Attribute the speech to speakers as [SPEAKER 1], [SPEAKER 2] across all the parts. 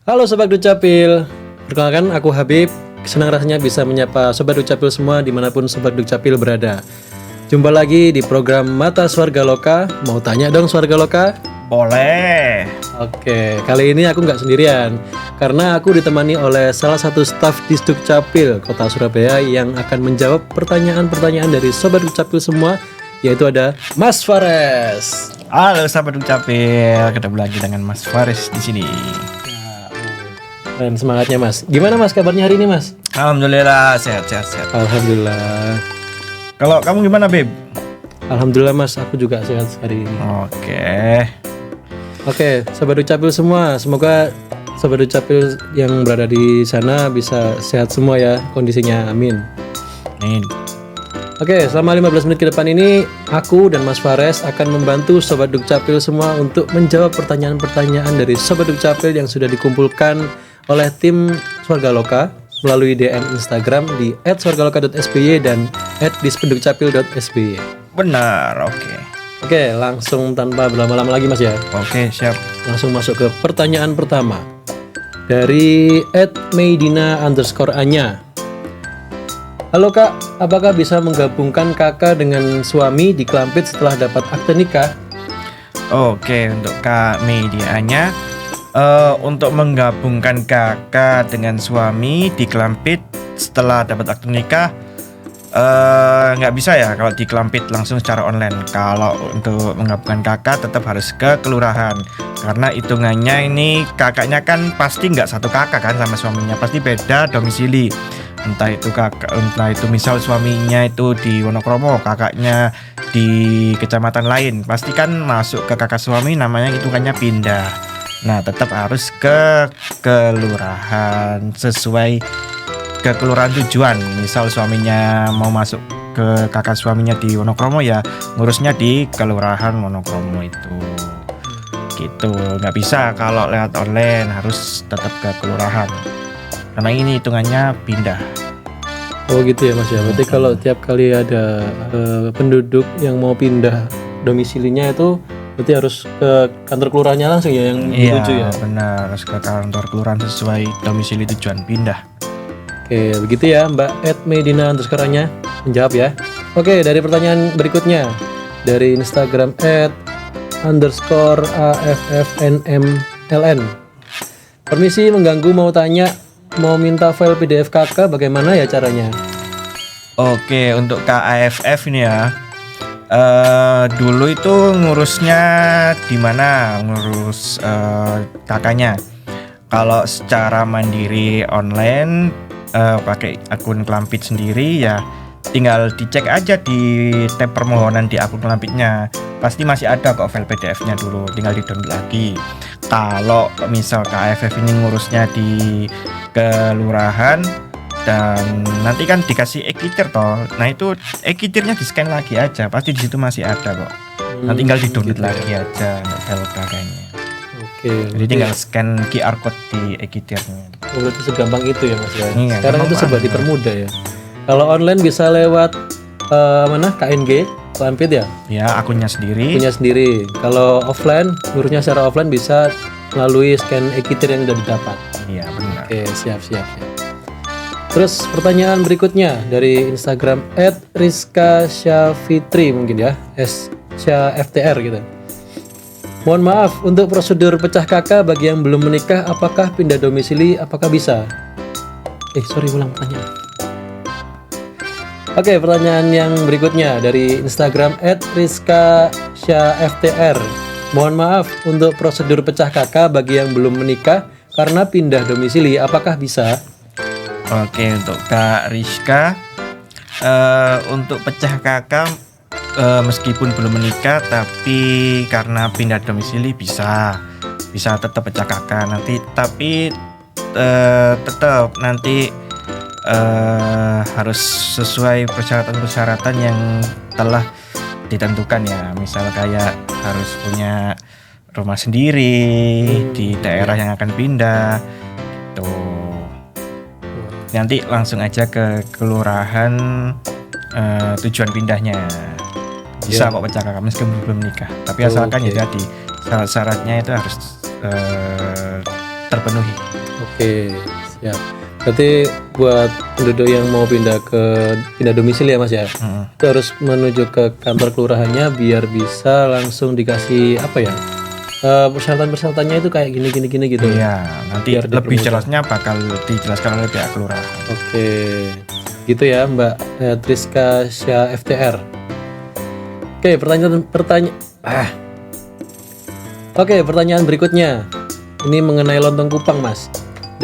[SPEAKER 1] Halo Sobat Dukcapil, perkenalkan aku Habib. Senang rasanya bisa menyapa Sobat Dukcapil semua dimanapun Sobat Dukcapil berada. Jumpa lagi di program Mata Swarga Loka. Mau tanya dong Swarga Loka?
[SPEAKER 2] Boleh.
[SPEAKER 1] Oke, kali ini aku nggak sendirian karena aku ditemani oleh salah satu staf di Dukcapil Kota Surabaya yang akan menjawab pertanyaan-pertanyaan dari Sobat Dukcapil semua, yaitu ada Mas Fares.
[SPEAKER 2] Halo sahabat Dukcapil, ketemu lagi dengan Mas Faris di sini.
[SPEAKER 1] Dan semangatnya Mas. Gimana Mas kabarnya hari ini Mas?
[SPEAKER 2] Alhamdulillah sehat.
[SPEAKER 1] Alhamdulillah.
[SPEAKER 2] Kalau kamu gimana, Beb?
[SPEAKER 1] Alhamdulillah Mas, aku juga sehat hari ini. Oke, Sobat Dukcapil semua, semoga Sobat Dukcapil yang berada di sana bisa sehat semua ya kondisinya, amin.
[SPEAKER 2] Amin.
[SPEAKER 1] Oke, selama 15 menit ke depan ini, aku dan Mas Fares akan membantu Sobat Dukcapil semua untuk menjawab pertanyaan-pertanyaan dari Sobat Dukcapil yang sudah dikumpulkan oleh tim Swarga Loka melalui DM Instagram di @swargaloka.sby dan @dispendukcapil.sby.
[SPEAKER 2] Benar, oke.
[SPEAKER 1] Oke, langsung tanpa berlama-lama lagi Mas ya.
[SPEAKER 2] Oke, siap.
[SPEAKER 1] Langsung masuk ke pertanyaan pertama dari @meidina_anya. Halo Kak, apakah bisa menggabungkan kakak dengan suami di Klampit setelah dapat akte nikah?
[SPEAKER 2] Oke, untuk Kak Medianya, untuk menggabungkan kakak dengan suami di Klampit setelah dapat akte nikah, nggak bisa ya kalau di Klampit langsung secara online. Kalau untuk menggabungkan kakak tetap harus ke kelurahan, karena hitungannya ini kakaknya kan pasti nggak satu kakak kan sama suaminya, pasti beda domisili. Entah itu misal suaminya itu di Wonokromo, kakaknya di kecamatan lain, pasti kan masuk ke kakak suami, namanya hitungannya pindah. Nah, tetap harus ke kelurahan sesuai ke kelurahan tujuan. Misal suaminya mau masuk ke kakak suaminya di Wonokromo, ya ngurusnya di kelurahan Wonokromo itu. Gitu, nggak bisa kalau lewat online, harus tetap ke kelurahan. Karena ini hitungannya pindah.
[SPEAKER 1] Oh gitu ya Mas ya. Berarti kalau tiap kali ada penduduk yang mau pindah domisilinya itu berarti harus ke kantor kelurahannya langsung ya yang dituju ya.
[SPEAKER 2] Iya, benar, harus ke kantor kelurahan sesuai domisili tujuan pindah.
[SPEAKER 1] Oke, begitu ya Mbak @meidina_anya menjawab ya. Oke, dari pertanyaan berikutnya dari Instagram @_AFFNMLN. Permisi mengganggu, mau tanya, mau minta file PDF kakak, bagaimana ya caranya?
[SPEAKER 2] Oke, untuk KAFF ini ya, dulu itu ngurusnya di mana? Ngurus kakaknya. Kalau secara mandiri online, pakai akun Klampit sendiri, ya tinggal dicek aja di tab permohonan di akun Klampitnya. Pasti masih ada kok file PDF-nya dulu, tinggal di-download lagi. Kalau misal KAFF ini ngurusnya di kelurahan dan nanti kan dikasih e-kitir toh. Nah, itu e-kitirnya di-scan lagi aja, pasti di situ masih ada kok. Nah, tinggal di-download
[SPEAKER 1] gitu
[SPEAKER 2] lagi
[SPEAKER 1] ya.
[SPEAKER 2] aja untuk file kakaknya.
[SPEAKER 1] Oke.
[SPEAKER 2] Jadi tinggal scan QR code di e-kitirnya.
[SPEAKER 1] Berarti segampang itu ya Mas ya.
[SPEAKER 2] Iya,
[SPEAKER 1] Sekarang itu
[SPEAKER 2] gampang
[SPEAKER 1] serba
[SPEAKER 2] banget.
[SPEAKER 1] dipermudah ya. Kalau online bisa lewat mana KNG, Klampit ya,
[SPEAKER 2] Ya, akunnya sendiri.
[SPEAKER 1] punya sendiri. Kalau offline, ngurusnya secara offline bisa melalui scan e-kitir yang sudah didapat.
[SPEAKER 2] Iya, benar.
[SPEAKER 1] Oke, siap. Terus pertanyaan berikutnya dari Instagram @rizka_syafitri mungkin ya, @syafTR gitu. Mohon maaf, untuk prosedur pecah kakak bagi yang belum menikah, apakah pindah domisili, apakah bisa? Ulang pertanyaan. Oke, pertanyaan yang berikutnya dari Instagram @rizka_syafTR. Mohon maaf, untuk prosedur pecah kakak bagi yang belum menikah karena pindah domisili, apakah bisa?
[SPEAKER 2] Oke, untuk Kak Rizka, untuk pecah kakak, meskipun belum menikah tapi karena pindah domisili bisa tetap pecah kakak nanti, tapi tetap nanti harus sesuai persyaratan-persyaratan yang telah ditentukan ya. Misal kayak harus punya rumah sendiri di daerah yang akan pindah tuh. Nanti langsung aja ke kelurahan tujuan pindahnya. Bisa kok pecah kakak meskipun belum nikah. Tapi asalkan ya tadi syarat-syaratnya itu harus terpenuhi.
[SPEAKER 1] Oke, siap. Berarti buat penduduk yang mau pindah domisili ya Mas ya, itu harus menuju ke kantor kelurahannya biar bisa langsung dikasih apa ya, persyaratan-persyaratannya itu kayak gini gitu.
[SPEAKER 2] Iya, nanti
[SPEAKER 1] Biar
[SPEAKER 2] lebih
[SPEAKER 1] dipermudah.
[SPEAKER 2] jelasnya bakal dijelaskan oleh pihak kelurahan.
[SPEAKER 1] Oke, gitu ya Mbak Triska Syah FTR. Oke, pertanyaan berikutnya. Ini mengenai lontong kupang, Mas.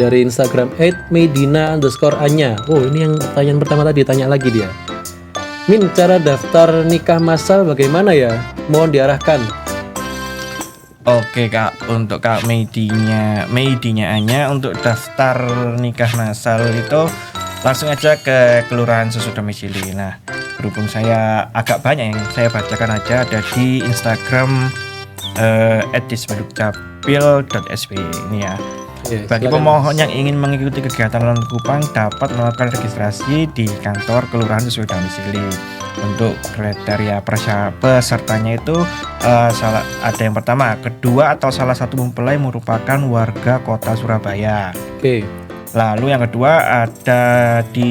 [SPEAKER 1] Dari Instagram @medina_anya. Oh, ini yang pertanyaan pertama tadi, tanya lagi dia. Min, cara daftar nikah massal bagaimana ya? Mohon diarahkan.
[SPEAKER 2] Oke Kak, untuk Kak Meidinya Anya untuk daftar nikah massal itu langsung aja ke kelurahan sesuai domisili. Nah, berhubung saya agak banyak yang saya bacakan aja, ada di Instagram @dispendukcapil.sb ini ya.
[SPEAKER 1] Oke,
[SPEAKER 2] Bagi
[SPEAKER 1] silakan,
[SPEAKER 2] pemohon yang ingin mengikuti kegiatan Lontong Kupang dapat melakukan registrasi di kantor kelurahan sesuai domisili. Untuk kriteria pesertanya itu ada yang pertama, kedua atau salah satu mempelai merupakan warga kota Surabaya.
[SPEAKER 1] Oke,
[SPEAKER 2] Lalu yang kedua ada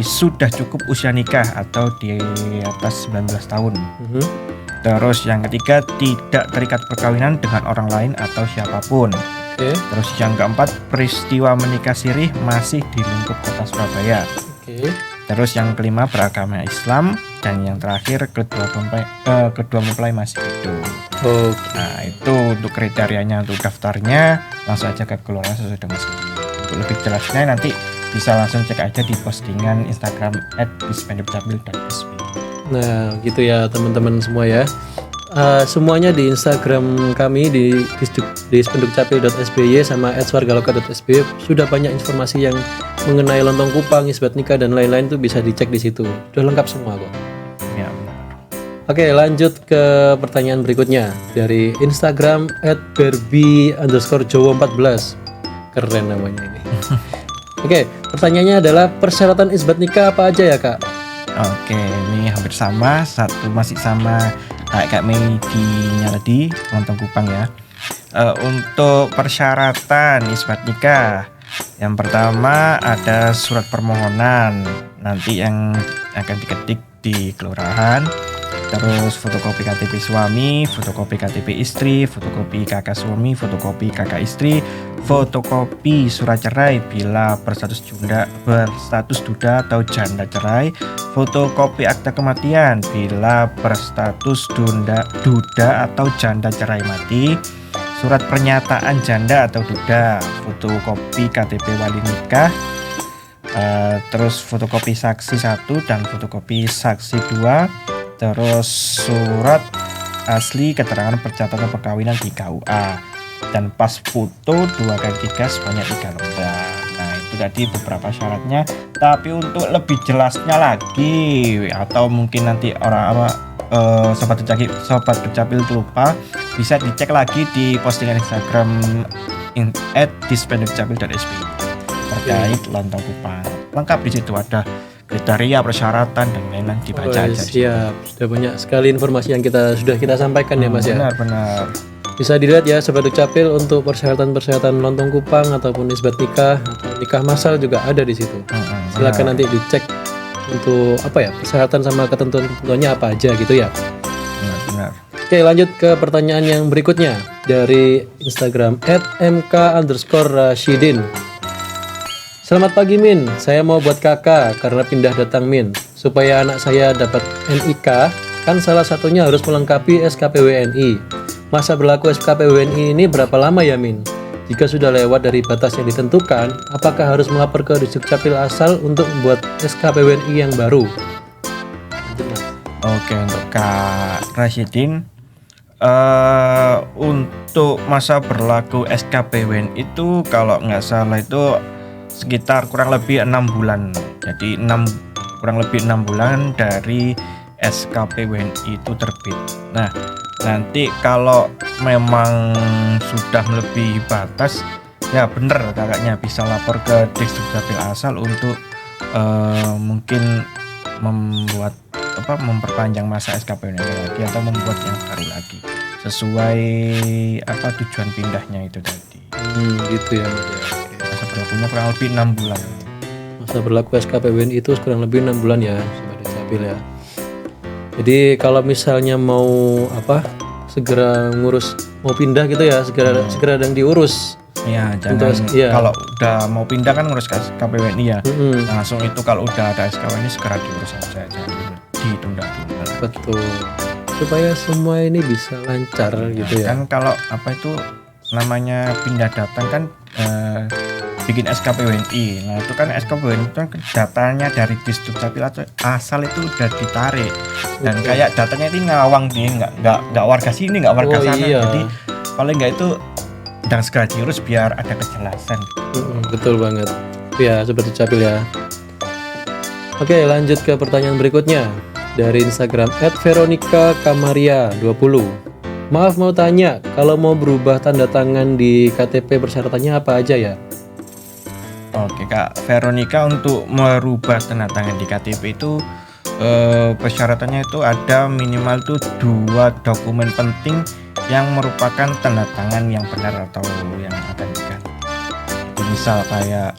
[SPEAKER 2] sudah cukup usia nikah atau di atas 19 tahun.
[SPEAKER 1] mhm.
[SPEAKER 2] Terus yang ketiga tidak terikat perkawinan dengan orang lain atau siapapun.
[SPEAKER 1] Oke,
[SPEAKER 2] Terus yang keempat peristiwa menikah sirih masih di lingkup kota Surabaya.
[SPEAKER 1] oke.
[SPEAKER 2] Terus yang kelima beragama Islam dan yang terakhir kedua mempelai masih hidup.
[SPEAKER 1] Oke.
[SPEAKER 2] Nah itu untuk kriterianya untuk daftarnya langsung aja ke kelurahan sesuai domisili. Untuk lebih jelasnya nanti bisa langsung cek aja di postingan Instagram @dispendukcapil.sb.
[SPEAKER 1] Nah, gitu ya teman-teman semua ya. Semuanya di Instagram kami di spendukcapil.sby sama @wargaloka.sby sudah banyak informasi yang mengenai lontong kupang, isbat nikah dan lain-lain, tuh bisa dicek di situ. Sudah lengkap semua kok.
[SPEAKER 2] Ya.
[SPEAKER 1] Oke, lanjut ke pertanyaan berikutnya dari Instagram @barbie_jowo14. Keren namanya ini. Oke, pertanyaannya adalah persyaratan isbat nikah apa aja ya kak?
[SPEAKER 2] Oke, ini hampir sama, masih sama kayak Kak Meidinya tadi, lontong kupang ya. Untuk persyaratan isbat nikah, yang pertama ada surat permohonan nanti yang akan diketik di kelurahan. Terus fotokopi KTP suami, fotokopi KTP istri, fotokopi kakak suami, fotokopi kakak istri, fotokopi surat cerai bila berstatus duda atau janda cerai, fotokopi akta kematian bila berstatus duda atau janda cerai mati, surat pernyataan janda atau duda, fotokopi KTP wali nikah, terus fotokopi saksi 1 dan fotokopi saksi 2, terus surat asli keterangan pencatatan perkawinan di KUA, dan pas foto 2x3 sebanyak 3 lembar. Nah itu tadi beberapa syaratnya, tapi untuk lebih jelasnya lagi atau mungkin nanti sobat Dukcapil lupa, bisa dicek lagi di postingan Instagram @dispendukcapil.sb terkait lontong kupang. Lengkap di situ, ada kriteria, persyaratan dan lain-lain, dibaca aja.
[SPEAKER 1] Siap, sudah banyak sekali informasi yang sudah kita sampaikan ya mas ya.
[SPEAKER 2] Benar.
[SPEAKER 1] Bisa dilihat ya Sobat Dukcapil, untuk persyaratan-persyaratan lontong kupang ataupun isbat nikah atau nikah massal juga ada di situ. Silakan nanti dicek untuk persyaratan sama ketentuan-ketentuannya apa aja gitu ya.
[SPEAKER 2] Benar.
[SPEAKER 1] Oke, lanjut ke pertanyaan yang berikutnya dari Instagram @mk_rashidin. Selamat pagi Min, saya mau buat kakak karena pindah datang Min. Supaya anak saya dapat NIK, kan salah satunya harus melengkapi SKPWNI. Masa berlaku SKPWNI ini berapa lama ya Min? Jika sudah lewat dari batas yang ditentukan, apakah harus melapor ke Dukcapil asal untuk membuat SKPWNI yang baru?
[SPEAKER 2] Oke, untuk Kak Rashidin, untuk masa berlaku SKPWNI itu kalau nggak salah itu sekitar kurang lebih 6 bulan. Jadi kurang lebih 6 bulan dari SKPWNI itu terbit. Nah, nanti kalau memang sudah melebihi batas, ya bener kakaknya bisa lapor ke Dukcapil asal untuk mungkin memperpanjang masa SKPWNI lagi atau membuat yang baru lagi sesuai tujuan pindahnya itu tadi.
[SPEAKER 1] Gitu ya Mas ya. Oke.
[SPEAKER 2] berlakunya kurang lebih 6 bulan.
[SPEAKER 1] Masa berlaku SKPWNI itu kurang lebih 6 bulan ya Sobat Dukcapil ya. Jadi kalau misalnya mau segera ngurus, mau pindah gitu ya, segera dan diurus.
[SPEAKER 2] Ya, jangan
[SPEAKER 1] iya.
[SPEAKER 2] kalau udah mau pindah kan ngurus KPWNI ya. Langsung itu kalau udah ada SKWNI segera diurus saja, jangan ditunda-tunda.
[SPEAKER 1] Betul. Supaya semua ini bisa lancar gitu ya.
[SPEAKER 2] Kan kalau itu namanya pindah datang kan bikin SKPWNI. Nah, itu kan SKPWNI itu kan datanya dari Disdukcapil asal itu udah ditarik. Dan kayak datanya ini ngawang nih, nggak warga sini, nggak warga sana.
[SPEAKER 1] Iya.
[SPEAKER 2] Jadi paling nggak itu dan segera diurus biar ada kejelasan.
[SPEAKER 1] Betul banget ya Sobat Dukcapil ya. Oke, lanjut ke pertanyaan berikutnya dari Instagram @veronica_kamaria20. Maaf mau tanya, kalau mau berubah tanda tangan di KTP persyaratannya apa aja ya?
[SPEAKER 2] Oke Kak Veronica, untuk merubah tanda tangan di KTP itu persyaratannya itu ada minimal tuh 2 dokumen penting yang merupakan tanda tangan yang benar atau yang akan diganti. Misal kayak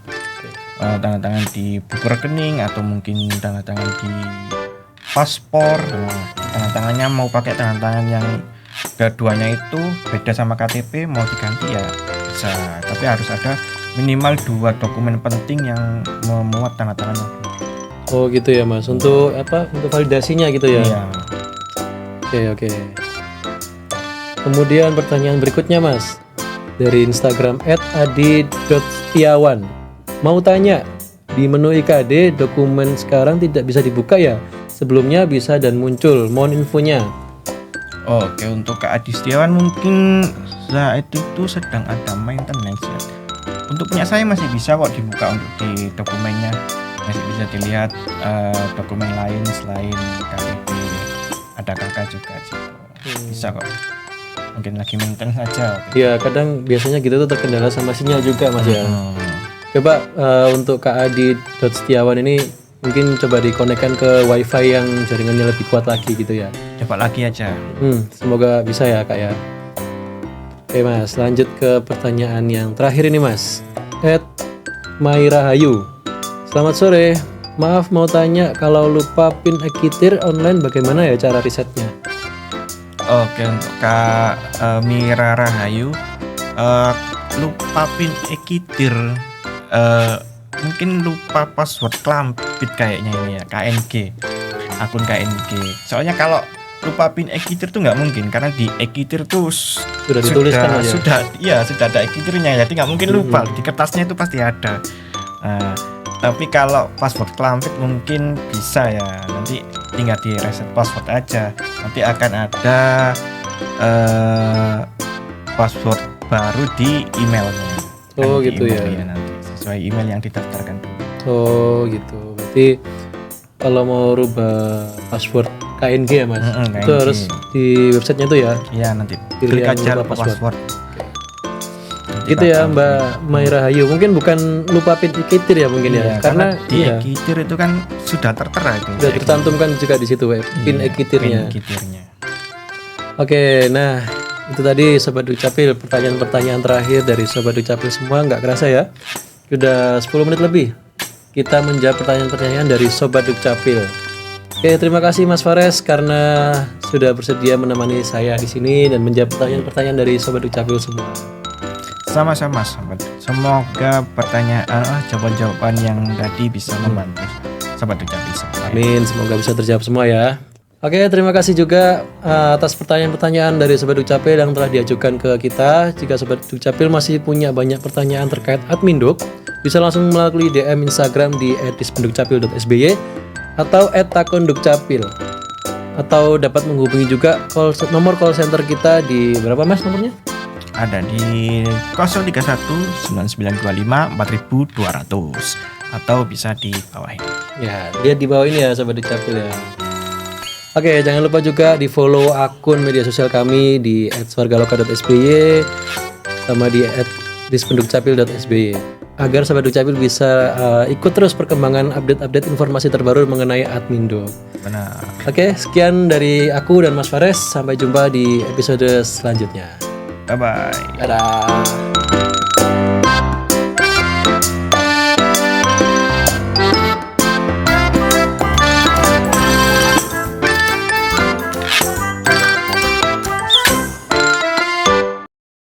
[SPEAKER 2] tanda tangan di buku rekening atau mungkin tanda tangan di paspor. Tanda tangannya mau pakai tanda tangan yang keduanya itu beda sama KTP, mau diganti ya bisa, tapi harus ada minimal 2 dokumen penting yang memuat tanda tangan yang benar.
[SPEAKER 1] Oh gitu ya Mas, untuk untuk validasinya gitu ya?
[SPEAKER 2] Iya.
[SPEAKER 1] Oke. Kemudian pertanyaan berikutnya Mas, dari Instagram @adi.setiawan. Mau tanya, di menu IKD dokumen sekarang tidak bisa dibuka ya? Sebelumnya bisa dan muncul, mohon infonya.
[SPEAKER 2] Oke, untuk Kak Adi Setiawan mungkin saat itu sedang ada maintenance ya. Untuk punya saya masih bisa kok dibuka untuk di dokumennya. Masih bisa dilihat dokumen lain selain KTP. Ada kakak juga sih. Bisa kok. Mungkin lagi maintenance saja.
[SPEAKER 1] Ya kadang biasanya gitu tuh terkendala sama sinyal juga Mas ya. Coba untuk Kak Adi Setiawan ini mungkin coba dikonekkan ke wifi yang jaringannya lebih kuat lagi gitu ya.
[SPEAKER 2] Coba lagi aja.
[SPEAKER 1] Semoga bisa ya Kak ya. Oke Mas, lanjut ke pertanyaan yang terakhir ini Mas, @mairahayu. Selamat sore, maaf mau tanya, kalau lupa pin e-kitir online bagaimana ya cara risetnya?
[SPEAKER 2] Oke, untuk Kak Mira Rahayu, lupa pin e-kitir, mungkin lupa password Klampit kayaknya ini ya, KNG, akun KNG. Soalnya kalau lupa pin e-kitir tuh nggak mungkin, karena di e-kitir tuh
[SPEAKER 1] Sudah dituliskan aja.
[SPEAKER 2] sudah ada e-kitirnya, jadi nggak mungkin lupa. Di kertasnya itu pasti ada. Tapi kalau password Klampit mungkin bisa ya, nanti tinggal di reset password aja, nanti akan ada password baru di emailnya.
[SPEAKER 1] Oh gitu ya.
[SPEAKER 2] Nanti sesuai email yang didaftarkan.
[SPEAKER 1] Oh gitu, berarti kalau mau rubah password KNG ya Mas, itu
[SPEAKER 2] KNG.
[SPEAKER 1] harus di websitenya tuh ya.
[SPEAKER 2] Iya, nanti
[SPEAKER 1] Pilih
[SPEAKER 2] klik
[SPEAKER 1] yang
[SPEAKER 2] aja
[SPEAKER 1] lupa
[SPEAKER 2] password.
[SPEAKER 1] Gitu ya Mbak Maira Hayu, mungkin bukan lupa pin e-kitir ya mungkin ya,
[SPEAKER 2] karena di e-kitir itu kan sudah tertera itu.
[SPEAKER 1] Sudah tercantumkan juga di situ pin e-kitirnya. Oke, nah itu tadi Sobat Dukcapil, pertanyaan-pertanyaan terakhir dari Sobat Dukcapil semua. Nggak kerasa ya, udah 10 menit lebih kita menjawab pertanyaan-pertanyaan dari Sobat Dukcapil. Oke, terima kasih Mas Fares karena sudah bersedia menemani saya di sini dan menjawab pertanyaan-pertanyaan dari Sobat Dukcapil semua.
[SPEAKER 2] Sama-sama Sobat. Semoga jawaban-jawaban yang tadi bisa membantu Sobat Dukcapil semua.
[SPEAKER 1] Amin, semoga bisa terjawab semua ya. Oke, terima kasih juga atas pertanyaan-pertanyaan dari Sobat Dukcapil yang telah diajukan ke kita. Jika Sobat Dukcapil masih punya banyak pertanyaan terkait Adminduk, bisa langsung melalui DM Instagram di @dispendukcapil.sby atau @takondukcapil, atau dapat menghubungi juga nomor call center kita di berapa Mas nomornya?
[SPEAKER 2] Ada di 031 9925 4200 atau bisa di bawah ini.
[SPEAKER 1] Ya, dia di bawah ini ya Sobat Dukcapil ya. Oke, jangan lupa juga di follow akun media sosial kami di @swargaloka.sby sama di @dispendukcapil.sby agar Sobat Dukcapil bisa ikut terus perkembangan update-update informasi terbaru mengenai Adminduk.
[SPEAKER 2] Benar.
[SPEAKER 1] Oke, sekian dari aku dan Mas Fares. Sampai jumpa di episode selanjutnya.
[SPEAKER 2] Bye-bye.
[SPEAKER 1] Dadah.